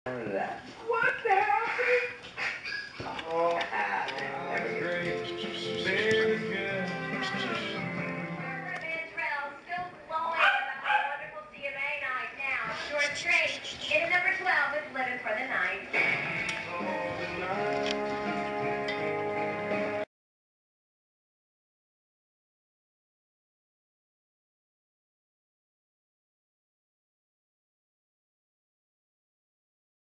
What the hell? Oh, that's great. Very good. Mantrell still glowing about the wonderful CMA night now. Short straight. In number 12 is Living for the Night.